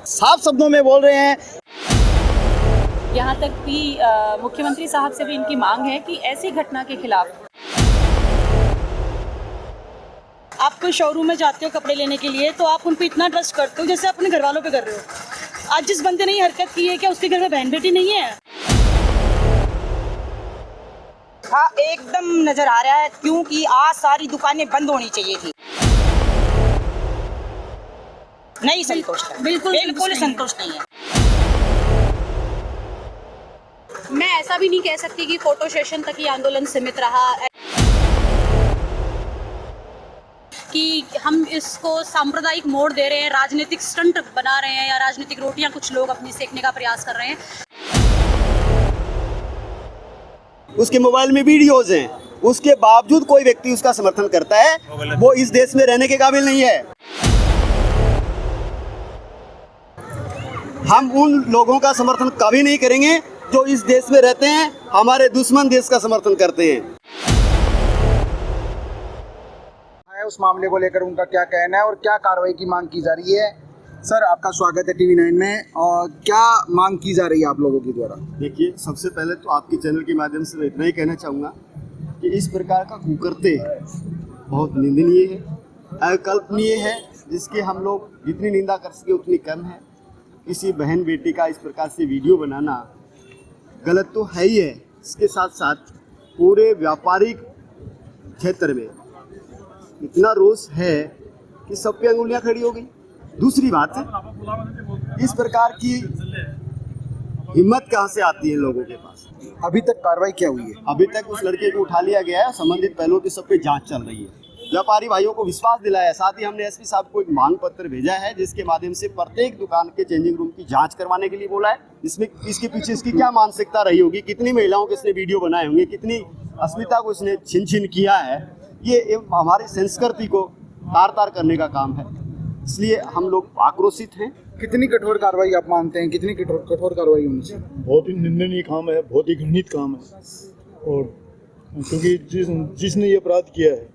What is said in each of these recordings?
साफ शब्दों में बोल रहे हैं। यहाँ तक भी मुख्यमंत्री साहब से भी इनकी मांग है कि ऐसी घटना के खिलाफ। आप कोई शोरूम में जाते हो कपड़े लेने के लिए तो आप उन पर इतना ट्रस्ट करते हो जैसे अपने घर वालों पे कर रहे हो। आज जिस बंदे ने ये हरकत की है क्या उसके घर में बहन बेटी नहीं है? हाँ, एकदम नजर आ रहा है, क्योंकि आज सारी दुकानें बंद होनी चाहिए थी। नहीं संतुष्ट है, बिल्कुल संतुष्ट नहीं है। मैं ऐसा भी नहीं कह सकती कि फोटो सेशन तक ही आंदोलन सीमित रहा, कि हम इसको सांप्रदायिक मोड़ दे रहे हैं, राजनीतिक स्टंट बना रहे हैं या राजनीतिक रोटियां कुछ लोग अपनी सेकने का प्रयास कर रहे हैं। उसके मोबाइल में वीडियोज हैं, उसके बावजूद कोई व्यक्ति उसका समर्थन करता है, वो इस देश में रहने के काबिल नहीं है। हम उन लोगों का समर्थन कभी नहीं करेंगे जो इस देश में रहते हैं, हमारे दुश्मन देश का समर्थन करते हैं। उस मामले को लेकर उनका क्या कहना है और क्या कार्रवाई की मांग की जा रही है। सर, आपका स्वागत है TV9 में। और क्या मांग की जा रही है आप लोगों के द्वारा? देखिए, सबसे पहले तो आपके चैनल के माध्यम से मैं इतना ही कहना चाहूँगा कि इस प्रकार का कुकर्ते बहुत निंदनीय है, अकल्पनीय है, जिसकी हम लोग जितनी निंदा कर सके उतनी कम है। किसी बहन बेटी का इस प्रकार से वीडियो बनाना गलत तो है ही है, इसके साथ साथ पूरे व्यापारिक क्षेत्र में इतना रोष है कि सब पे अंगुलियां खड़ी हो गई। दूसरी बात है, इस प्रकार की हिम्मत कहाँ से आती है लोगों के पास? अभी तक कार्रवाई क्या हुई है? अभी तक उस लड़के को उठा लिया गया है, संबंधित पहलुओं की सब पे जांच चल रही है। व्यापारी भाइयों को विश्वास दिलाया है, साथ ही हमने SP साहब को एक मांग पत्र भेजा है जिसके माध्यम से प्रत्येक दुकान के चेंजिंग रूम की जांच करवाने के लिए बोला है। इसमें इसके पीछे इसकी क्या मानसिकता रही होगी, कितनी महिलाओं के इसने वीडियो बनाए होंगे, कितनी अस्मिता को इसने छिन छिन किया है, ये हमारी संस्कृति को तार तार करने का काम है। इसलिए हम लोग आक्रोशित हैं। कितनी कठोर कार्रवाई आप मानते हैं? कितनी कठोर कार्रवाई होनी चाहिए? बहुत ही निंदनीय काम है, बहुत ही घृणित काम है। और क्योंकि जिसने ये अपराध किया है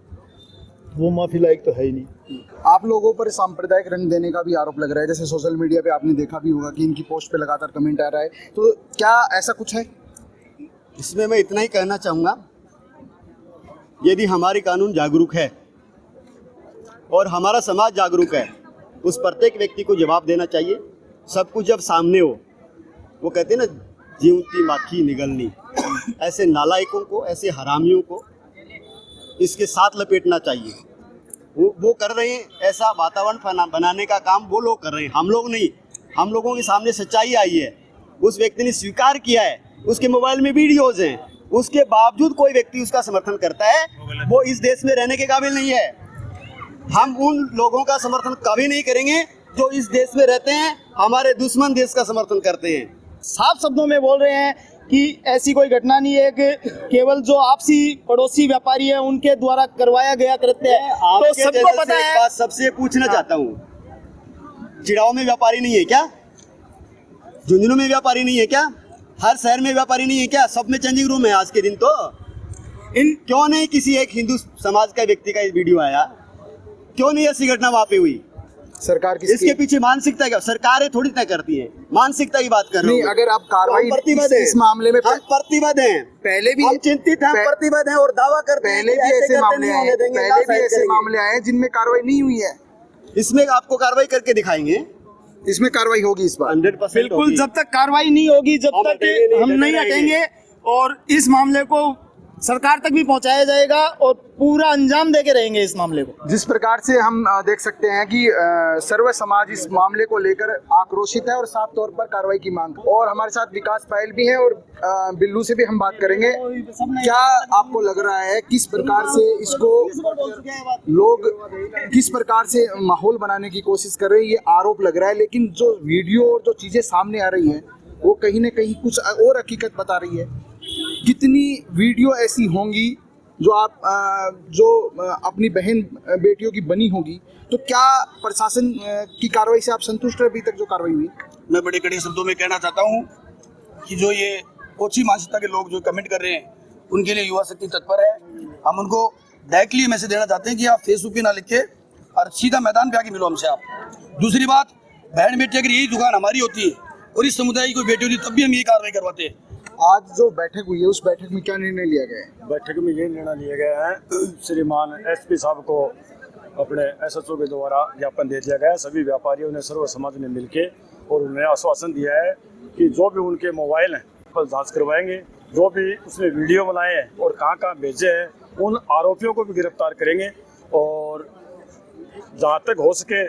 वो माफी लायक तो है ही नहीं। आप लोगों पर सांप्रदायिक रंग देने का भी आरोप लग रहा है, जैसे सोशल मीडिया पे आपने देखा भी होगा कि इनकी पोस्ट पे लगातार कमेंट आ रहा है, तो क्या ऐसा कुछ है? इसमें मैं इतना ही कहना चाहूँगा, यदि हमारी कानून जागरूक है और हमारा समाज जागरूक है, उस प्रत्येक व्यक्ति को जवाब देना चाहिए। सब कुछ जब सामने हो, वो कहते हैं ना, जीवती माखी निगलनी, ऐसे नालायकों को, ऐसे हरामियों को इसके साथ लपेटना चाहिए। वो कर रहे हैं, ऐसा वातावरण बनाने का काम वो लोग कर रहे हैं, हम लोग नहीं। हम लोगों के सामने सच्चाई आई है, उस व्यक्ति ने स्वीकार किया है, उसके मोबाइल में वीडियोज हैं, उसके बावजूद कोई व्यक्ति उसका समर्थन करता है, वो इस देश में रहने के काबिल नहीं है। हम उन लोगों का समर्थन कभी नहीं करेंगे जो इस देश में रहते हैं, हमारे दुश्मन देश का समर्थन करते हैं। साफ शब्दों में बोल रहे हैं कि ऐसी कोई घटना नहीं है कि केवल जो आपसी पड़ोसी व्यापारी है उनके द्वारा करवाया गया कृत्य है। तो सबको पता है। बात सबसे पूछना चाहता हूँ, चिड़ाव में व्यापारी नहीं है क्या? झुंझुनू में व्यापारी नहीं है क्या? हर शहर में व्यापारी नहीं है क्या? सब में चेंजिंग रूम है आज के दिन। तो क्यों नहीं किसी एक हिंदू समाज का व्यक्ति का वीडियो आया? क्यों नहीं ऐसी घटना वहाँ पे हुई? सरकार की इसके पीछे मानसिकता क्या? सरकारें थोड़ी तय करती हैं, मानसिकता की बात कर रहे हैं। अगर आप कार्रवाई इस मामले में हम प्रतिबद्ध हैं, पहले भी हम चिंतित हैं, प्रतिबद्ध हैं और दावा करते हैं पहले भी ऐसे मामले आए हैं जिनमें कार्रवाई नहीं हुई है। इसमें आपको कार्रवाई करके दिखाएंगे, इसमें कार्रवाई होगी इस बार 100% बिल्कुल। जब तक कार्रवाई नहीं होगी, जब तक हम नहीं हटेंगे और इस मामले को सरकार तक भी पहुंचाया जाएगा और पूरा अंजाम देके रहेंगे इस मामले को। जिस प्रकार से हम देख सकते हैं कि सर्व समाज इस मामले को लेकर आक्रोशित है और साफ तौर पर कार्रवाई की मांग। और हमारे साथ विकास पायल भी है और बिल्लू से भी हम बात करेंगे। क्या आपको लग रहा है किस प्रकार से इसको लोग किस प्रकार से माहौल बनाने की कोशिश कर रहे हैं? ये आरोप लग रहा है, लेकिन जो वीडियो और जो चीजें सामने आ रही है वो कहीं ना कहीं कुछ और हकीकत बता रही है। कितनी वीडियो ऐसी होंगी जो अपनी बहन बेटियों की बनी होगी, तो क्या प्रशासन की कार्रवाई से आप संतुष्ट हैं अभी तक जो कार्रवाई हुई? मैं बड़े कड़े शब्दों में कहना चाहता हूं कि जो ये ओछी मानसिकता के लोग जो कमेंट कर रहे हैं उनके लिए युवा शक्ति तत्पर है। हम उनको डायरेक्टली मैसेज देना चाहते हैं कि आप फेसबुक पे ना लिख के और सीधा मैदान पे आके मिलो हमसे आप। दूसरी बात, बहन बेटी अगर यही दुकान हमारी होती और इस समुदाय की कोई बेटी होती तब भी हम ये कार्रवाई करवाते। आज जो बैठक हुई है उस बैठक में क्या निर्णय लिया गया है? बैठक में ये निर्णय लिया गया है, श्रीमान एसपी साहब को अपने एसएचओ के द्वारा ज्ञापन दे दिया गया है। सभी व्यापारियों ने, सर्व समाज ने मिलके और उन्हें आश्वासन दिया है कि जो भी उनके मोबाइल हैं पर जांच करवाएंगे, जो भी उसमें वीडियो बनाए हैं और कहाँ भेजे हैं उन आरोपियों को भी गिरफ्तार करेंगे और जहाँ तक हो सके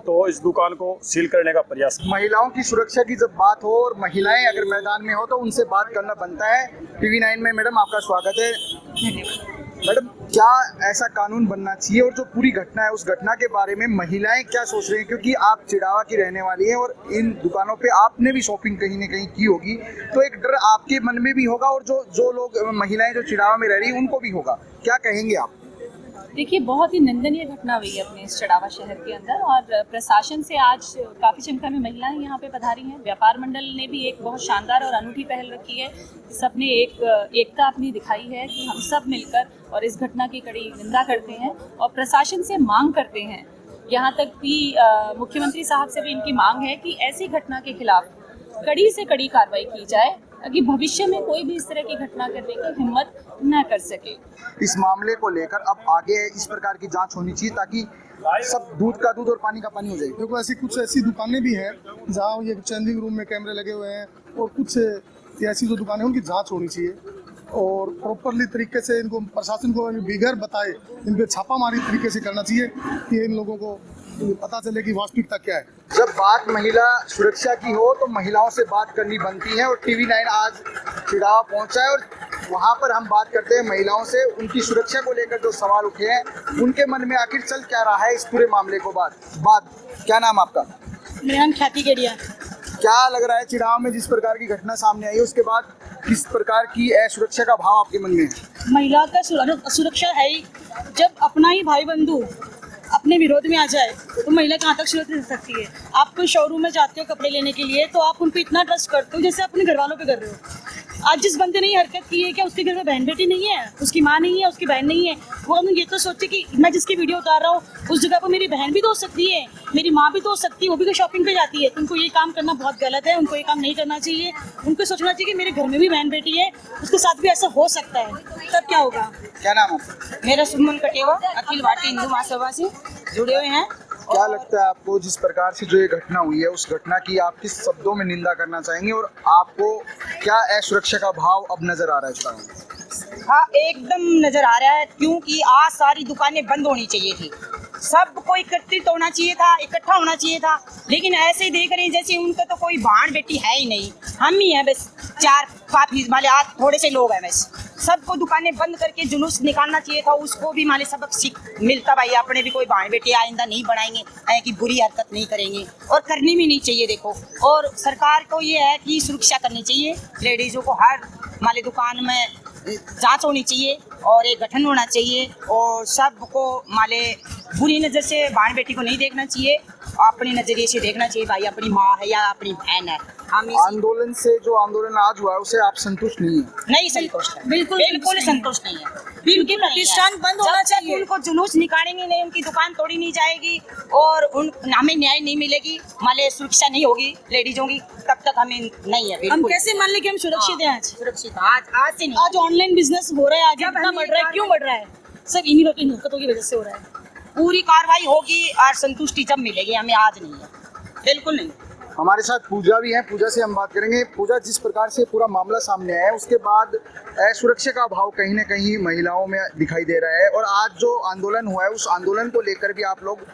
तो इस दुकान को सील करने का प्रयास। महिलाओं की सुरक्षा की जब बात हो और महिलाएं अगर मैदान में हो तो उनसे बात करना बनता है। TV9 में मैडम आपका स्वागत है। मैडम, क्या ऐसा कानून बनना चाहिए और जो पूरी घटना है उस घटना के बारे में महिलाएं क्या सोच रही हैं, क्योंकि आप चिड़ावा की रहने वाली हैं और इन दुकानों पे आपने भी शॉपिंग कहीं ना कहीं की होगी, तो एक डर आपके मन में भी होगा और जो लोग महिलाएं जो चिड़ावा में रह रही हैं उनको भी होगा। क्या कहेंगे आप? देखिए, बहुत ही निंदनीय घटना हुई है अपने इस चड़ावा शहर के अंदर और प्रशासन से आज काफ़ी संख्या में महिलाएं यहाँ पे पधारी हैं। व्यापार मंडल ने भी एक बहुत शानदार और अनूठी पहल रखी है। सबने एकता अपनी दिखाई है कि हम सब मिलकर और इस घटना की कड़ी निंदा करते हैं और प्रशासन से मांग करते हैं। यहाँ तक भी मुख्यमंत्री साहब से भी इनकी मांग है कि ऐसी घटना के खिलाफ कड़ी से कड़ी कार्रवाई की जाए ताकि भविष्य में कोई भी इस तरह की घटना करने की हिम्मत न कर सके। इस मामले को लेकर अब आगे इस प्रकार की जांच होनी चाहिए ताकि सब दूध का दूध और पानी का पानी हो जाए। देखो, ऐसी दुकानें भी हैं जहाँ ये चेंजिंग रूम में कैमरे लगे हुए हैं और कुछ ऐसी जो दुकानें उनकी जांच होनी चाहिए और प्रॉपरली तरीके से इनको प्रशासन को बिगैर बताए इन पे छापामारी तरीके से करना चाहिए कि इन लोगों को पता चले कि वास्तविकता क्या है। जब बात महिला सुरक्षा की हो तो महिलाओं से बात करनी बनती है और TV9 आज चिड़ावा पहुंचा है और वहां पर हम बात करते हैं महिलाओं से। उनकी सुरक्षा को लेकर जो सवाल उठे हैं उनके मन में आखिर चल क्या रहा है इस पूरे मामले को बाद। क्या नाम आपका? मेरा नाम ख्याति केडिया। क्या लग रहा है चिड़ावा में जिस प्रकार की घटना सामने आई उसके बाद किस प्रकार की असुरक्षा का भाव आपके मन में है? महिला का सुरक्षा है ही। जब अपना ही भाई बंधु अपने विरोध में आ जाए तो महिला कहाँ तक सुरक्षित रह सकती है। आप कोई शोरूम में जाते हो कपड़े लेने के लिए तो आप उन पर इतना ट्रस्ट करते हो जैसे अपने घर वालों पे कर रहे हो। आज जिस बंदे ने ये हरकत की है, क्या उसके घर में बहन बेटी नहीं है, उसकी माँ नहीं है, उसकी बहन नहीं है? वो हम ये तो सोचे कि मैं जिसकी वीडियो उतार रहा हूँ उस जगह पर मेरी बहन भी तो हो सकती है, मेरी माँ भी तो हो सकती है, वो भी तो शॉपिंग पे जाती है। तो उनको ये काम करना बहुत गलत है, उनको ये काम नहीं करना चाहिए। उनको सोचना चाहिए कि मेरे घर में भी बहन बेटी है, उसके साथ भी ऐसा हो सकता है, तब क्या होगा। क्या नाम है? मेरा सुमन कटेवा, अखिल भारतीय हिंदू महासभा से जुड़े हुए हैं। क्या लगता है आपको जिस प्रकार से जो ये घटना हुई है उस घटना की आप किस शब्दों में निंदा करना चाहेंगे और आपको क्या असुरक्षा का भाव अब नजर आ रहा है इसका? हाँ, एकदम नजर आ रहा है, क्योंकि आज सारी दुकानें बंद होनी चाहिए थी, सबको एकत्रित होना चाहिए था, इकट्ठा होना चाहिए था। लेकिन ऐसे ही देख रहे हैं जैसे उनका तो कोई बहन बेटी है ही नहीं, हम ही हैं बस 4-5 वाले, आज थोड़े से लोग हैं बस। सबको दुकानें बंद करके जुलूस निकालना चाहिए था, उसको भी माले सबक सीख मिलता। भाई अपने भी कोई बहन बेटी आइंदा नहीं बनाएंगे, कि बुरी हरकत नहीं करेंगे और करनी भी नहीं चाहिए। देखो, और सरकार को ये है कि सुरक्षा करनी चाहिए, लेडीज़ों को हर माले दुकान में जांच होनी चाहिए और एक गठन होना चाहिए और सबको माले बुरी नज़र से बहन बेटी को नहीं देखना चाहिए, अपने नज़रिए से देखना चाहिए। भाई अपनी माँ है या अपनी बहन है। हम आंदोलन से जो आंदोलन आज हुआ है उसे आप संतुष्ट नहीं है? नहीं संतुष्ट है, बिल्कुल संतुष्ट नहीं है। उनके प्रतिष्ठान बंद होना चाहिए। उनको जुलूस निकालेंगे नहीं, उनकी दुकान तोड़ी नहीं जाएगी और हमें न्याय नहीं मिलेगी, माले सुरक्षा नहीं होगी लेडीजों की, तब तक हमें नहीं है। हम कैसे मान लें कि हम सुरक्षित हैं? आज सुरक्षित आज से नहीं। आज ऑनलाइन बिजनेस हो रहा है, आगे कितना बढ़ रहा है, क्यों बढ़ रहा है? सब इन्हीं लोगों की हरकतों की वजह से हो रहा है। पूरी कार्रवाई होगी और संतुष्टि जब मिलेगी, हमें आज नहीं है, बिल्कुल नहीं। हमारे साथ पूजा भी है, पूजा से हम बात करेंगे। पूजा, जिस प्रकार से पूरा मामला सामने आया है उसके बाद असुरक्षा का भाव कहीं ना कहीं महिलाओं में दिखाई दे रहा है और आज जो आंदोलन हुआ है उस आंदोलन को लेकर भी आप लोग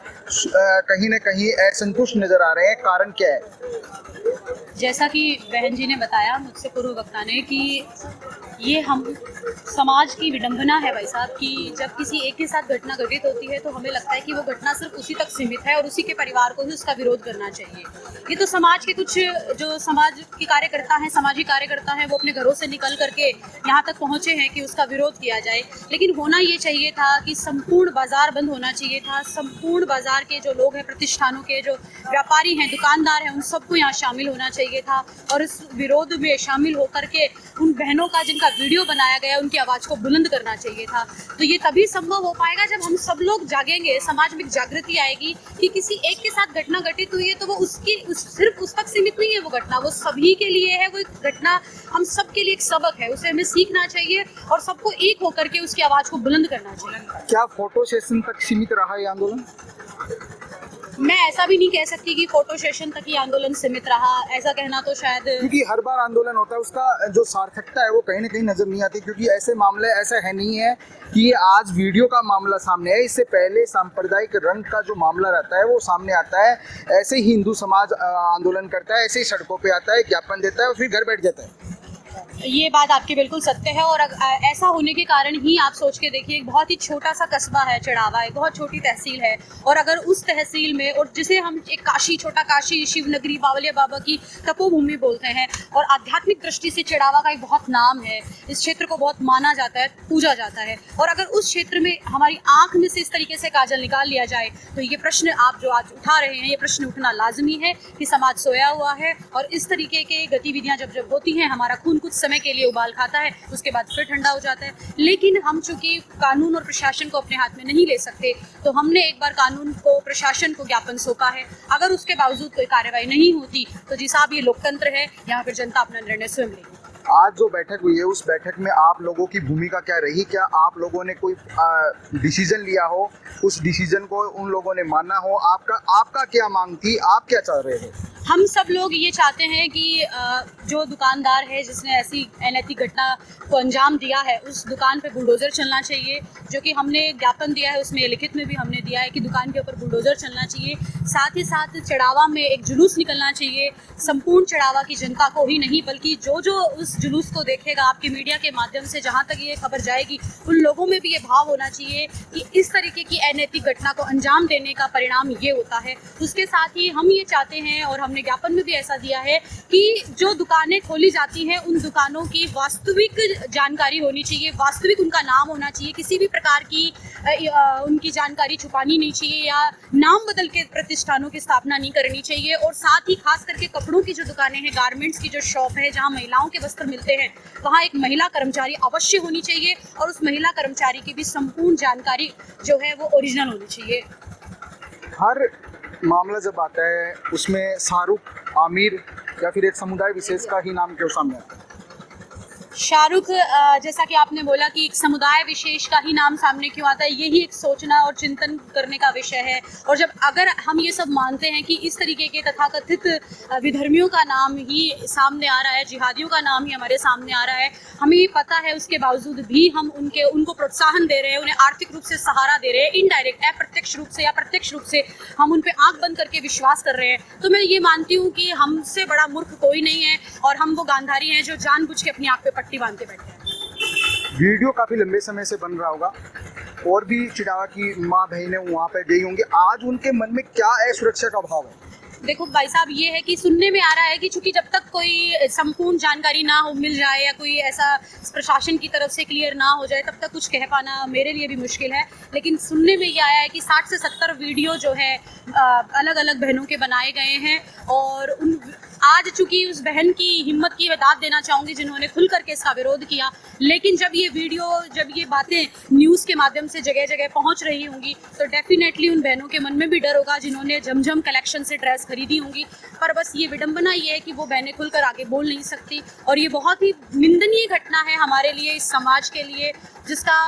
कहीं ना कहीं असंतुष्ट नजर आ रहे हैं। कारण क्या है? जैसा कि बहन जी ने बताया मुझसे पूर्व वक्ता ने कि ये हम समाज की विडंबना है भाई साहब कि जब किसी एक के साथ घटना घटित होती है तो हमें लगता है कि वो घटना सिर्फ उसी तक सीमित है और उसी के परिवार को ही उसका विरोध करना चाहिए। ये तो समाज के कुछ जो समाज के कार्यकर्ता हैं, सामाजिक कार्यकर्ता हैं, वो अपने घरों से निकल करके यहाँ तक पहुँचे हैं कि उसका विरोध किया जाए। लेकिन होना ये चाहिए था कि संपूर्ण बाजार बंद होना चाहिए था। संपूर्ण बाजार के जो लोग हैं, प्रतिष्ठानों के जो व्यापारी हैं, दुकानदार हैं, उन सबको यहाँ शामिल होना चाहिए था और इस विरोध में शामिल होकर के उन बहनों का जिनका वीडियो बनाया गया, उनकी आवाज़ को बुलंद करना चाहिए था। तो ये तभी संभव हो पाएगा जब हम सब लोग जागेंगे, समाज में जागृति आएगी कि किसी एक के साथ घटना घटित हुई है तो वो सिर्फ उस तक सीमित नहीं है। वो घटना वो सभी के लिए है। वो घटना हम सब के लिए एक सबक है, उसे हमें सीखना चाहिए और सबको एक होकर के उसकी आवाज़ को बुलंद करना चाहिए। क्या फोटो सेशन तक सीमित रहा है आंदोलन? मैं ऐसा भी नहीं कह सकती कि फोटो सेशन तक ही आंदोलन सीमित रहा, ऐसा कहना तो शायद, क्योंकि हर बार आंदोलन होता है उसका जो सार्थकता है वो कहीं ना कहीं नजर नहीं आती, क्योंकि ऐसे मामले ऐसा है नहीं है कि आज वीडियो का मामला सामने है, इससे पहले सांप्रदायिक रंग का जो मामला रहता है वो सामने आता है। ऐसे ही हिंदू समाज आंदोलन करता है, ऐसे ही सड़कों पर आता है, ज्ञापन देता है और फिर घर बैठ जाता है। ये बात आपकी बिल्कुल सत्य है। और ऐसा होने के कारण ही आप सोच के देखिए, एक बहुत ही छोटा सा कस्बा है चढ़ावा, एक बहुत छोटी तहसील है, और अगर उस तहसील में, और जिसे हम एक काशी, छोटा काशी, शिवनगरी, बावलिया बाबा की तपोभूमि बोलते हैं, और आध्यात्मिक दृष्टि से चढ़ावा का एक बहुत नाम है, इस क्षेत्र को बहुत माना जाता है, पूजा जाता है, और अगर उस क्षेत्र में हमारी आंख में से इस तरीके से काजल निकाल लिया जाए तो ये प्रश्न आप जो आज उठा रहे हैं, ये प्रश्न उठना लाजमी है कि समाज सोया हुआ है और इस तरीके की गतिविधियां जब होती हैं, हमारा खून कुछ समय के लिए उबाल खाता है, उसके बाद फिर ठंडा हो जाता है। लेकिन हम चूंकि कानून और प्रशासन को अपने हाथ में नहीं ले सकते, तो हमने एक बार कानून को, प्रशासन को ज्ञापन सौंपा है। अगर उसके बावजूद कोई कार्रवाई नहीं होती तो जी साहब, ये लोकतंत्र है, यहाँ फिर जनता अपना निर्णय स्वयं लेगी। आज जो बैठक हुई है उस बैठक में आप लोगों की भूमिका क्या रही? क्या आप लोगों ने कोई डिसीजन लिया हो, उस डिसीजन को उन लोगों ने माना हो? आपका क्या मांग थी, आप क्या चाह रहे थे? हम सब लोग ये चाहते हैं कि जो दुकानदार है जिसने ऐसी अनैतिक घटना को अंजाम दिया है, उस दुकान पे बुलडोज़र चलना चाहिए, जो कि हमने ज्ञापन दिया है, उसमें लिखित में भी हमने दिया है कि दुकान के ऊपर बुलडोज़र चलना चाहिए। साथ ही साथ चढ़ावा में एक जुलूस निकलना चाहिए, संपूर्ण चढ़ावा की जनता को ही नहीं बल्कि जो उस जुलूस को देखेगा, आपके मीडिया के माध्यम से जहाँ तक ये खबर जाएगी, उन लोगों में भी ये भाव होना चाहिए कि इस तरीके की अनैतिक घटना को अंजाम देने का परिणाम ये होता है। उसके साथ ही हम ये चाहते हैं, और हमने ज्ञापन में भी ऐसा दिया है, कि जो दुकानें खोली जाती हैं उन दुकानों की वास्तविक जानकारी होनी चाहिए, वास्तविक उनका नाम होना चाहिए, किसी भी प्रकार की उनकी जानकारी छुपानी नहीं चाहिए या नाम बदल के प्रतिष्ठानों की स्थापना नहीं करनी चाहिए। और साथ ही खास करके कपड़ों की जो दुकानें हैं, गारमेंट्स की जो शॉप है, जहां महिलाओं के वस्त्र मिलते हैं, वहां एक महिला कर्मचारी अवश्य होनी चाहिए और उस महिला कर्मचारी की भी संपूर्ण जानकारी जो है वो ओरिजिनल होनी चाहिए। हर मामला जब आता है उसमें शाहरुख, आमिर या फिर एक समुदाय विशेष का ही नाम क्यों सामने आता है? शाहरुख, जैसा कि आपने बोला कि एक समुदाय विशेष का ही नाम सामने क्यों आता है, यही एक सोचना और चिंतन करने का विषय है। और जब अगर हम ये सब मानते हैं कि इस तरीके के तथाकथित विधर्मियों का नाम ही सामने आ रहा है, जिहादियों का नाम ही हमारे सामने आ रहा है, हमें ये पता है, उसके बावजूद भी हम उनको प्रोत्साहन दे रहे हैं, उन्हें आर्थिक रूप से सहारा दे रहे हैं, इनडायरेक्ट, अप्रत्यक्ष रूप से या प्रत्यक्ष रूप से हम उन पर आंख बंद करके विश्वास कर रहे हैं। तो मैं ये मानती हूँ कि हमसे बड़ा मूर्ख कोई नहीं है और हम वो गांधारी हैं जो जानबूझ के अपनी आंख पे पट्टी बांधते बैठे हैं। वीडियो काफी लंबे समय से बन रहा होगा और भी चिड़ावा की माँ बहनें वहाँ पे गई होंगी, आज उनके मन में क्या असुरक्षा का भाव है? देखो भाई साहब, ये है कि सुनने में आ रहा है कि चूंकि जब तक कोई संपूर्ण जानकारी ना हो, मिल जाए या कोई ऐसा प्रशासन की तरफ से क्लियर ना हो जाए, तब तक कुछ कह पाना मेरे लिए भी मुश्किल है। लेकिन सुनने में ये आया है कि 60 से 70 वीडियो जो है अलग अलग बहनों के बनाए गए हैं और आज चूंकि उस बहन की हिम्मत की मैं दाद देना चाहूँगी जिन्होंने खुल करके इसका विरोध किया, लेकिन जब ये बातें न्यूज़ के माध्यम से जगह जगह पहुँच रही होंगी तो डेफिनेटली उन बहनों के मन में भी डर होगा जिन्होंने झमझम कलेक्शन से ड्रेस खरीदी होंगी। पर बस ये विडंबना ये है कि वो बहनें खुलकर आगे बोल नहीं सकती और ये बहुत ही निंदनीय घटना है हमारे लिए, इस समाज के लिए, जिसका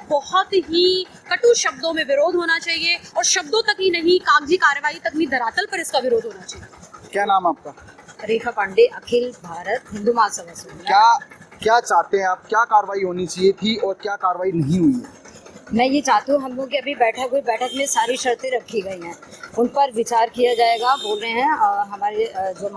बहुत ही कटु शब्दों में विरोध होना चाहिए और शब्दों तक ही नहीं, कागजी कार्रवाई तक नहीं, धरातल पर इसका विरोध होना चाहिए। क्या नाम आपका? रेखा पांडे, अखिल भारत हिंदू महासभा से। क्या चाहते हैं आप? क्या कार्रवाई होनी चाहिए थी और क्या कार्रवाई नहीं हुई है? मैं ये चाहती हूँ हम लोग की अभी बैठक में सारी शर्तें रखी गई हैं, उन पर विचार किया जाएगा, बोल रहे हैं। हमारे जो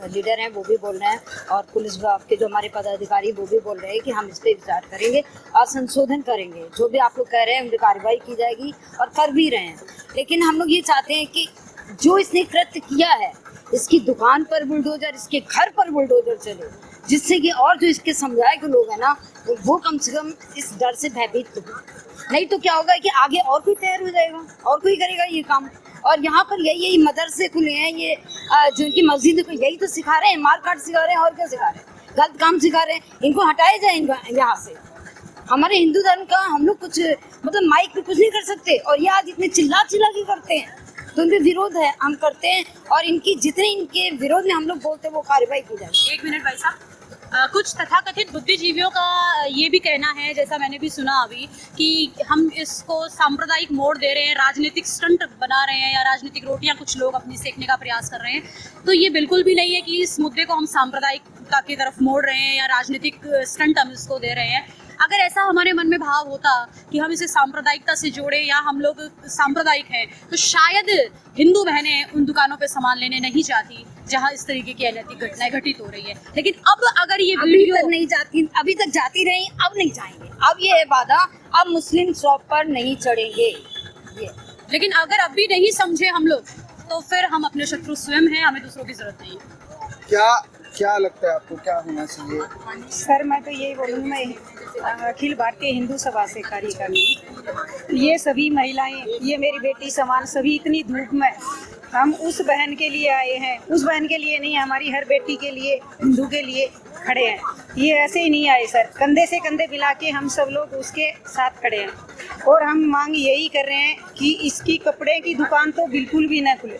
लीडर हैं वो भी बोल रहे हैं और पुलिस विभाग के जो हमारे पदाधिकारी वो भी बोल रहे हैं कि हम इस पर विचार करेंगे और संशोधन करेंगे। जो भी आप लोग कह रहे हैं उन पर कार्रवाई की जाएगी और कर भी रहे हैं। लेकिन हम लोग ये चाहते हैं कि जो इसने कृत्य किया है इसकी दुकान पर बुलडोजर, इसके घर पर बुलडोजर चले, जिससे कि और जो इसके समुदाय के लोग हैं ना, वो कम से कम इस डर से भयभीत तो हो। नहीं तो क्या होगा कि आगे और कोई तैयार हो जाएगा और कोई करेगा ये काम। और यहाँ पर यही मदरसे खुले हैं, ये जो इनकी मस्जिद को यही तो सिखा रहे हैं, मार काट सिखा रहे हैं और क्या सिखा रहे हैं, गलत काम सिखा रहे हैं। इनको हटाया जाए इनको यहाँ से। हमारे हिंदू धर्म का हम लोग कुछ मतलब माइक पे कुछ नहीं कर सकते, और ये आज इतने चिल्ला के करते हैं, तो उनके विरोध है हम करते हैं, और इनकी जितने इनके विरोध में हम लोग बोलते हैं वो कार्रवाई की जाए। एक मिनट भाई साहब, कुछ तथाकथित बुद्धिजीवियों का ये भी कहना है, जैसा मैंने भी सुना अभी, कि हम इसको सांप्रदायिक मोड़ दे रहे हैं, राजनीतिक स्टंट बना रहे हैं, या राजनीतिक रोटियां कुछ लोग अपनी सेकने का प्रयास कर रहे हैं। तो ये बिल्कुल भी नहीं है कि इस मुद्दे को हम सांप्रदायिकता की तरफ मोड़ रहे हैं या राजनीतिक स्टंट हम इसको दे रहे हैं। अगर ऐसा हमारे मन में भाव होता कि हम इसे सांप्रदायिकता से जोड़े या हम लोग सांप्रदायिक हैं, तो शायद हिंदू बहनें उन दुकानों पे सामान लेने नहीं जाती जहां इस तरीके की अनैतिक घटनाएं घटित हो रही है। लेकिन अब अगर ये वीडियो नहीं जाती, अभी तक जाती रही, अब नहीं जाएंगे। अब ये है वादा, अब मुस्लिम शॉप पर नहीं चढ़ेंगे ये। लेकिन अगर अब भी नहीं समझे हम लोग, तो फिर हम अपने शत्रु स्वयं हैं, हमें दूसरों की जरूरत नहीं है। क्या लगता है आपको, क्या होना चाहिए? सर मैं तो यही बोलूँगी, मैं अखिल भारतीय हिंदू सभा से कार्यकर्ता, ये सभी महिलाएं, ये मेरी बेटी समान, सभी इतनी धूप में हम उस बहन के लिए आए हैं, उस बहन के लिए नहीं, हमारी हर बेटी के लिए, हिंदू के लिए खड़े हैं। ये ऐसे ही नहीं आए सर, कंधे से कंधे मिला के हम सब लोग उसके साथ खड़े हैं। और हम मांग यही कर रहे हैं कि इसकी कपड़े की दुकान तो बिल्कुल भी ना खुले,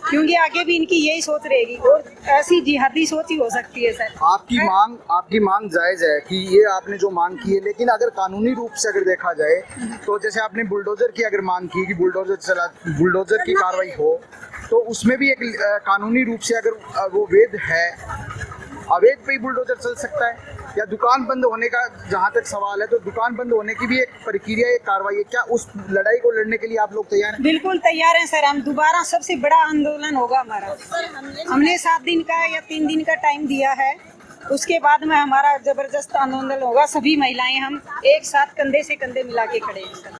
क्योंकि आगे भी इनकी यही सोच रहेगी और ऐसी जिहादी सोच ही हो सकती है सर। आपकी मांग जायज है कि ये आपने जो मांग की है, लेकिन अगर कानूनी रूप से अगर देखा जाए तो जैसे आपने बुलडोजर की अगर मांग की कि बुलडोजर की कार्रवाई हो, तो उसमें भी एक कानूनी रूप से अगर वो वैध है, अवैध पे ही बुलडोजर चल सकता है, या दुकान बंद होने का जहाँ तक सवाल है, तो दुकान बंद होने की भी एक प्रक्रिया, एक कार्रवाई है। क्या उस लड़ाई को लड़ने के लिए आप लोग तैयार हैं? बिल्कुल तैयार हैं सर, हम दोबारा सबसे बड़ा आंदोलन होगा हमारा। हमने 7 दिन का या 3 दिन का टाइम दिया है, उसके बाद में हमारा जबरदस्त आंदोलन होगा। सभी महिलाएं हम एक साथ कंधे से कंधे मिला के खड़े हैं सर।